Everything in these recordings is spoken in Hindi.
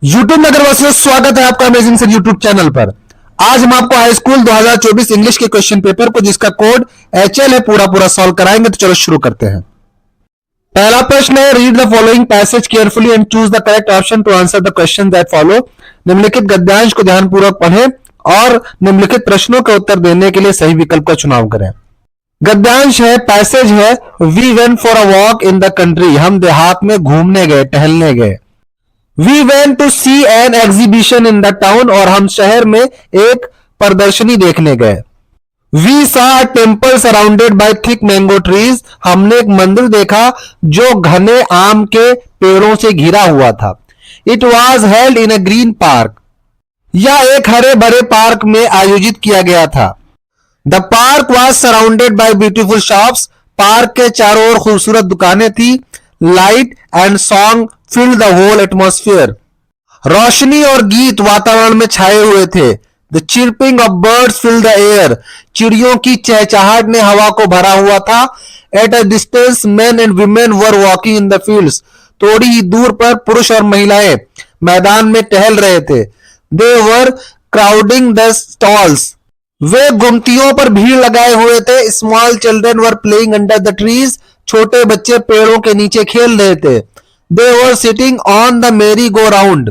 यूट्यूब नगरवासियों, स्वागत है आपका अमेजिंग सर यूट्यूब चैनल पर। आज हम आपको हाई स्कूल 2024 इंग्लिश के क्वेश्चन पेपर को जिसका कोड HL है पूरा सॉल्व कराएंगे। तो चलो शुरू करते हैं। पहला प्रश्न है, read the following passage carefully and choose the correct option to answer the question that follow. निम्नलिखित गद्यांश को ध्यानपूर्वक पढ़ें और निम्नलिखित प्रश्नों का उत्तर देने के लिए सही विकल्प का चुनाव करें। गद्यांश है, पैसेज है, we went for a walk in the country. हम देहात में घूमने गए, टहलने गए। We went to see an exhibition in the town, और हम शहर में एक प्रदर्शनी देखने गए। We saw temple surrounded by thick mango trees. हमने एक मंदिर देखा जो घने आम के पेड़ों से घिरा हुआ था। It was held in a green park. यह एक हरे भरे पार्क में आयोजित किया गया था। The park was surrounded by beautiful shops. Park के चारों ओर खूबसूरत दुकानें थी। Light and song filled the whole atmosphere. रोशनी और गीत वातावरण में छाए हुए थे। The chirping of birds filled the air. चिड़ियों की चहचहाहट ने हवा को भरा हुआ था। At a distance men and women were walking in the fields. थोड़ी ही दूर पर पुरुष और महिलाएं मैदान में टहल रहे थे। दे वर क्राउडिंग द स्टॉल्स। वे गुमतियों पर भीड़ लगाए हुए थे। Small children were playing under the trees. छोटे बच्चे पेड़ों के नीचे खेल रहे थे। दे वर सिटिंग ऑन द मेरी गो राउंड।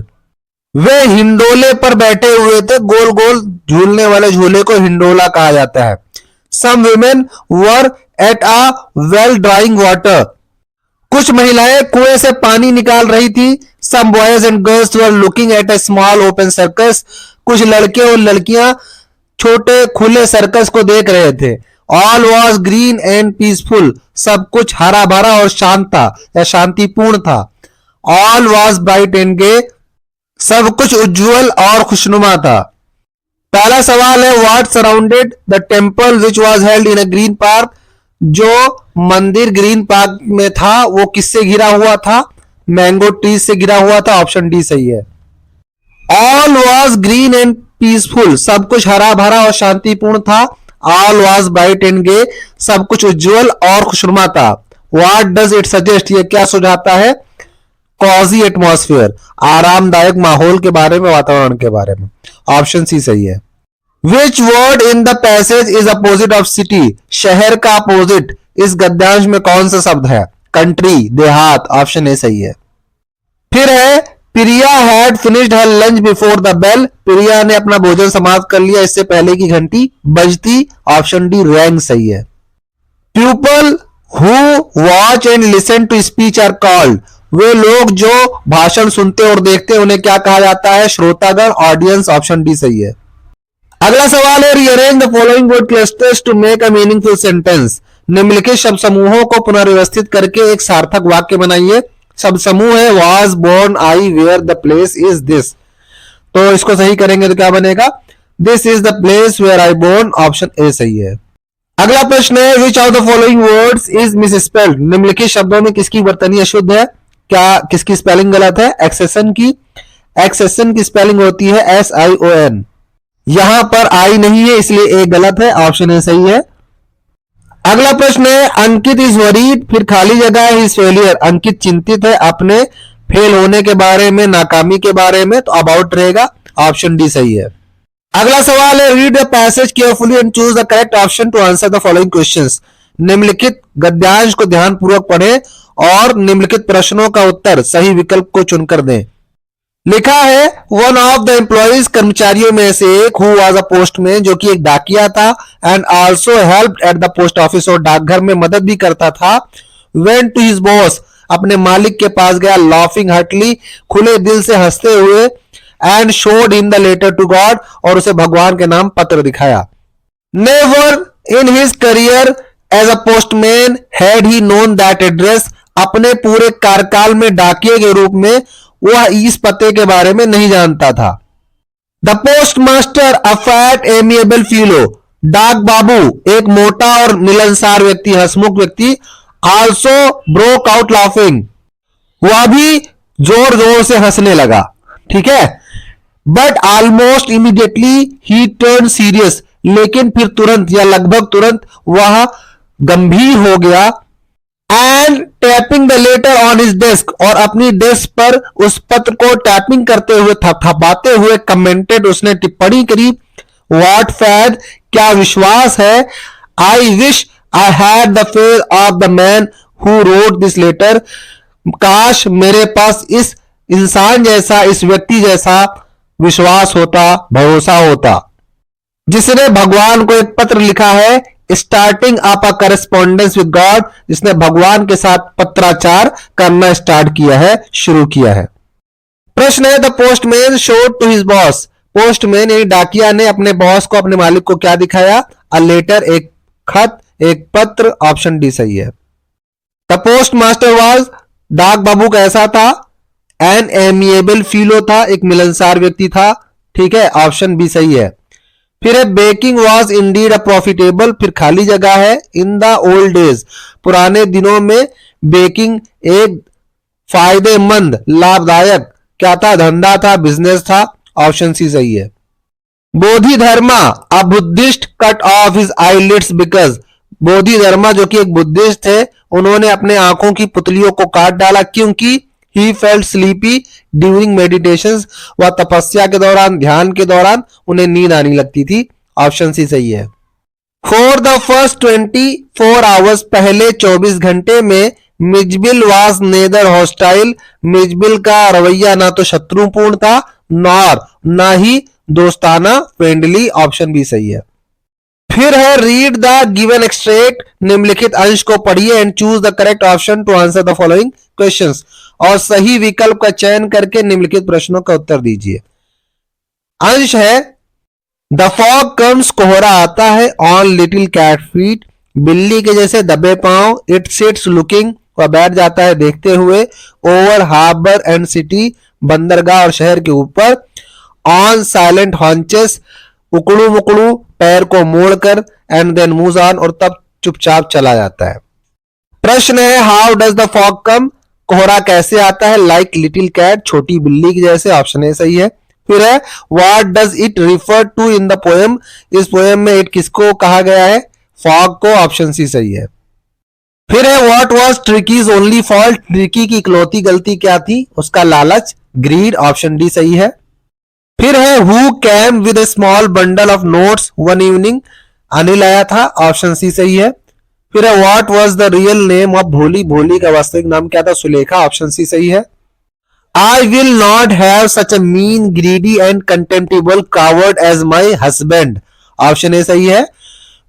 वे हिंडोले पर बैठे हुए थे। गोल गोल झूलने वाले झूले को हिंडोला कहा जाता है। Some women were at a well drawing water. कुछ महिलाएं कुएं से पानी निकाल रही थी। Some boys and girls were looking at a small open circus. कुछ लड़के और लड़कियां छोटे खुले सर्कस को देख रहे थे। All was green and peaceful. सब कुछ हरा भरा और शांत था या शांतिपूर्ण था। ऑल वॉज ब्राइट एंड गे। सब कुछ उज्जवल और खुशनुमा था। पहला सवाल है, what surrounded the temple which was held in a green park. जो मंदिर ग्रीन पार्क में था वो किससे घिरा हुआ था? मैंगो ट्रीज से घिरा हुआ था। ऑप्शन डी सही है। All was green and peaceful. सब कुछ हरा भरा और शांतिपूर्ण था। ऑल वॉज ब्राइट एंड गे। सब कुछ उज्जवल और खुशनुमा था। व्हाट डज इट सजेस्ट, ये क्या सुझाता है? कॉजी एटमॉस्फेयर, आरामदायक माहौल के बारे में, वातावरण के बारे में। ऑप्शन सी सही है। Which word in the passage is opposite of city. शहर का अपोजिट इस गद्यांश में कौन सा शब्द है? कंट्री, देहात। ऑप्शन ए सही है। फिर है, Priya had finished her lunch before the bell. Priya ने अपना भोजन समाप्त कर लिया इससे पहले की घंटी बजती। ऑप्शन डी रैंग सही है। People who watch and listen to speech are called. वे लोग जो भाषण सुनते और देखते हैं उन्हें क्या कहा जाता है? श्रोतागण, ऑडियंस। ऑप्शन डी सही है। अगला सवाल है, rearrange the following word clusters to make a meaningful sentence. निम्नलिखित शब्द समूहों को पुनर्व्यवस्थित करके एक सार्थक वाक्य बनाइए। शब्द समूह है, was, born, I, where, the place, is, this. तो इसको सही करेंगे तो क्या बनेगा? This is the place where I born. Option A सही है। अगला प्रश्न है, which of the following words is misspelled. निम्नलिखित शब्दों में किसकी वर्तनी अशुद्ध है? क्या किसकी स्पेलिंग गलत है? एक्सेशन की। एक्सेशन की स्पेलिंग होती है SION। यहां पर आई नहीं है इसलिए ए गलत है। ऑप्शन ए सही है। अगला प्रश्न है, अंकित इज वरीड, फिर खाली जगह है हिज फेलियर। अंकित चिंतित है अपने फेल होने के बारे में, नाकामी के बारे में। तो अबाउट रहेगा। ऑप्शन डी सही है। अगला सवाल है, read the passage carefully and choose the correct option to answer the following questions. निम्नलिखित गद्यांश को ध्यानपूर्वक पढ़ें और निम्नलिखित प्रश्नों का उत्तर सही विकल्प को चुनकर दें। लिखा है, वन ऑफ द एम्प्लॉइज, कर्मचारियों में से एक, हु वाज अ पोस्टमैन, जो कि एक डाकिया था, and also helped at the post office, और डाकघर में मदद भी करता था, वेंट टू हिज बॉस, अपने मालिक के पास गया, लाफिंग हार्टली, खुले दिल से हंसते हुए, and showed in the letter to God, और उसे भगवान के नाम पत्र दिखाया। Never in his career as a postman had he known that address. अपने पूरे कार्यकाल में डाकिये के रूप में वह इस पते के बारे में नहीं जानता था। The postmaster, a fat amiable fellow, डाक बाबू एक मोटा और मिलनसार व्यक्ति, हंसमुख व्यक्ति, आल्सो ब्रोक आउट लाफिंग, वह भी जोर जोर से हंसने लगा। ठीक है। But almost immediately he turn serious, लेकिन फिर तुरंत या लगभग तुरंत वह गंभीर हो गया। And tapping the later on his desk, और अपनी डेस्क पर उस पत्र को टैपिंग करते हुए थपथपाते हुए कमेंटेड, उसने टिप्पणी करी, व्हाट फैद, क्या विश्वास है, I wish I had the faith of the man who wrote this letter, काश मेरे पास इस इंसान जैसा, इस व्यक्ति जैसा विश्वास होता, भरोसा होता, जिसने भगवान को एक पत्र लिखा है, starting up a correspondence with God, जिसने भगवान के साथ पत्राचार करना स्टार्ट किया है, शुरू किया है। प्रश्न है, the postman showed to his boss, postman यानी डाकिया ने अपने बॉस को, अपने मालिक को क्या दिखाया, अ लेटर, एक खत, एक पत्र, ऑप्शन डी सही है। द पोस्ट मास्टर वॉज, डाक बाबू कैसा था, एन एमिएबल फीलो था, एक मिलनसार व्यक्ति था, ठीक है, ऑप्शन बी सही है। फिर है, baking was indeed a profitable, फिर खाली जगह है, इन द ओल्ड डेज, पुराने दिनों में बेकिंग एक फायदेमंद, लाभदायक क्या था, धंधा था, बिजनेस था, ऑप्शन सी सही है। Bodhi Dharma, a Buddhist cut off his eyelids because, Bodhi Dharma जो कि एक बुद्धिस्ट थे, उन्होंने अपने आंखों की पुतलियों को काट डाला क्योंकि he felt sleepy during meditations, वह तपस्या के दौरान, ध्यान के दौरान उन्हें नींद आने लगती थी, ऑप्शन सी सही है। फॉर द फर्स्ट 24 आवर्स, पहले 24 घंटे में Mijbil was neither hostile, Mijbil का रवैया ना तो शत्रुपूर्ण था, नॉर ना ही दोस्ताना, फ्रेंडली, ऑप्शन बी सही है। फिर है, रीड द गिवन एक्सट्रैक्ट, निम्नलिखित अंश को पढ़िए and choose the correct option to answer the following questions, और सही विकल्प का चयन करके निम्नलिखित प्रश्नों का उत्तर दीजिए। अंश है, द फॉग कम्स, कोहरा आता है, ऑन लिटिल कैट फीट, बिल्ली के जैसे दबे पांव, इट सिट्स लुकिंग, वह बैठ जाता है देखते हुए, ओवर हार्बर एंड सिटी, बंदरगाह और शहर के ऊपर, ऑन साइलेंट हॉन्चेस, उकड़ू मुकड़ू पैर को मोड़कर, एंड देन मूव्स ऑन, और तब चुपचाप चला जाता है। प्रश्न है, हाउ डज द फॉग कम, कोहरा कैसे आता है, लाइक लिटिल कैट, छोटी बिल्ली की जैसे, ऑप्शन ए सही है। फिर है, what does it refer to in the poem, इस पोएम में इट किसको कहा गया है, फॉग को, ऑप्शन सी सही है। फिर है, what was ट्रिकीज only fault, tricky की इकलौती गलती क्या थी, उसका लालच, ग्रीड, ऑप्शन डी सही है। फिर है, who came with a small bundle of notes one evening, Anil आया था, ऑप्शन सी सही है। फिर है, what was the real name of Bholi, Bholi का वास्तविक नाम क्या था, सुलेखा, ऑप्शन सी सही है। I will not have such a mean greedy and contemptible coward as my husband, option A सही है।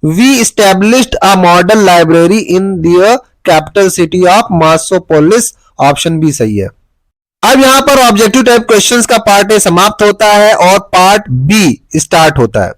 We established a model library in the capital city of Masopolis, option B सही है। अब यहां पर ऑब्जेक्टिव टाइप क्वेश्चंस का पार्ट ए समाप्त होता है और पार्ट बी स्टार्ट होता है।